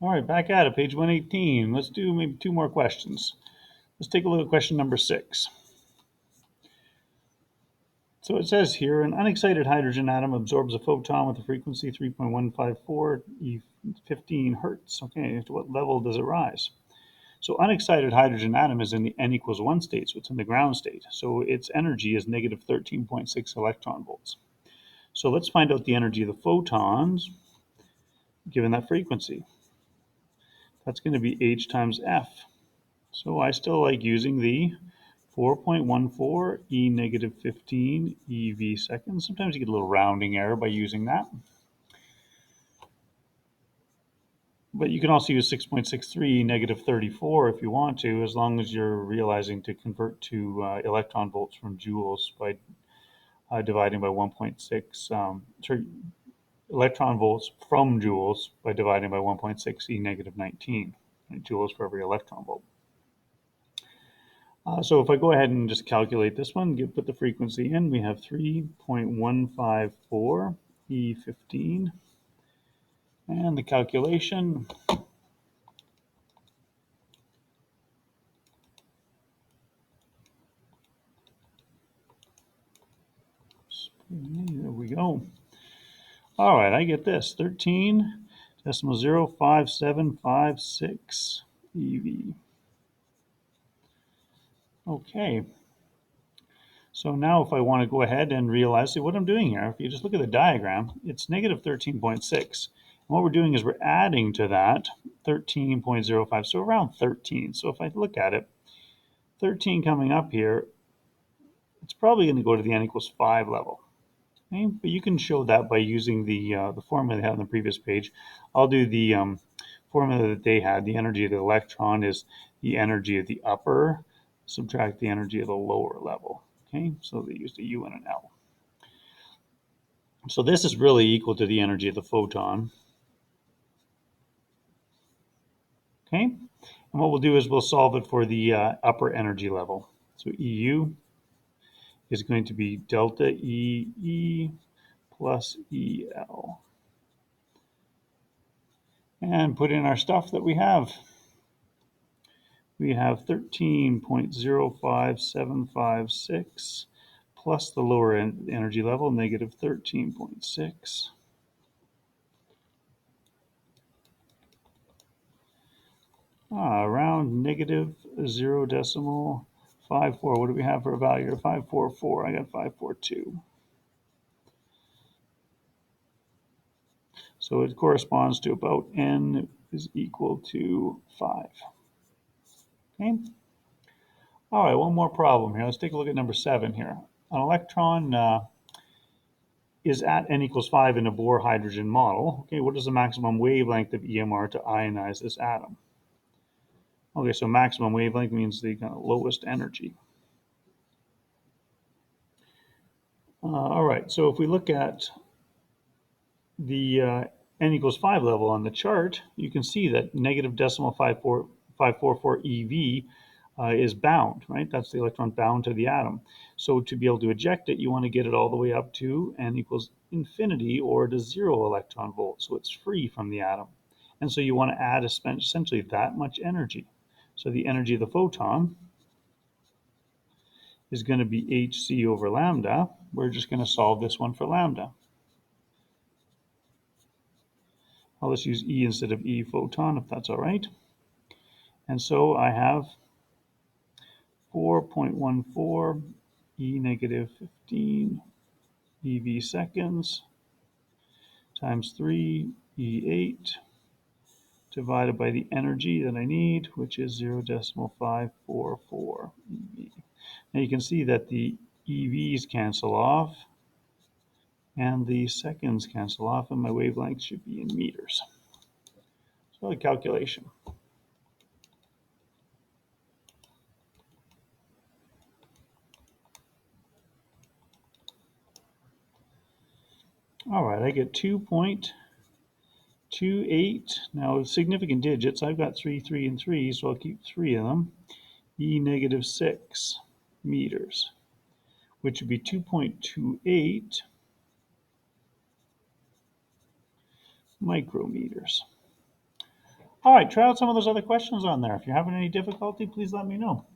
All right, back at it, page 118. Let's do maybe two more questions. Let's take a look at question number 6. So it says here, an unexcited hydrogen atom absorbs a photon with a frequency 3.154 E15 hertz. Okay, to what level does it rise? So unexcited hydrogen atom is in the n equals 1 state, so it's in the ground state. So its energy is negative 13.6 electron volts. So let's find out the energy of the photons given that frequency. That's going to be H times F. So I still like using the 4.14 e negative 15 eV seconds. Sometimes you get a little rounding error by using that. But you can also use 6.63 negative 34 if you want to, as long as you're realizing to convert to electron volts from joules by dividing by 1.6. Sorry, electron volts from joules by dividing by 1.6 e negative 19 joules for every electron volt. So if I go ahead and just calculate this one, put the frequency in, we have 3.154 E15. And the calculation, there we go. All right, I get this, 13.05756 eV. Okay, so now if I want to go ahead and realize, see what I'm doing here, if you just look at the diagram, it's negative 13.6. And what we're doing is we're adding to that 13.05, so around 13. So if I look at it, 13 coming up here, it's probably going to go to the n equals 5 level. Okay? But you can show that by using the formula they had on the previous page. I'll do the formula that they had. The energy of the electron is the energy of the upper, subtract the energy of the lower level. Okay, so they used a U and an L. So this is really equal to the energy of the photon. Okay, and what we'll do is we'll solve it for the upper energy level. So EU is going to be delta EE plus EL. And put in our stuff that we have. We have 13.05756 plus the lower energy level, negative 13.6. Around negative 0.54. What do we have for a value? 544. I got 542. So it corresponds to about n is equal to 5. Okay. All right, one more problem here. Let's take a look at number 7 here. An electron is at n equals 5 in a Bohr hydrogen model. Okay, what is the maximum wavelength of EMR to ionize this atom? Okay, so maximum wavelength means the kind of lowest energy. All right, so if we look at the n equals 5 level on the chart, you can see that negative decimal 544 eV is bound, right? That's the electron bound to the atom. So to be able to eject it, you want to get it all the way up to n equals infinity or to 0 electron volts, so it's free from the atom. And so you want to add essentially that much energy. So the energy of the photon is going to be hc over lambda. We're just going to solve this one for lambda. I'll just use E instead of E photon, if that's all right. And so I have 4.14 E negative 15 eV seconds times 3 E8 divided by the energy that I need, which is 0.544 eV. Now you can see that the EVs cancel off and the seconds cancel off, and my wavelength should be in meters. So the calculation. All right, I get 2.28. Now, significant digits, I've got 3, 3, and 3, so I'll keep 3 of them. E negative 6 meters, which would be 2.28 micrometers. All right, try out some of those other questions on there. If you're having any difficulty, please let me know.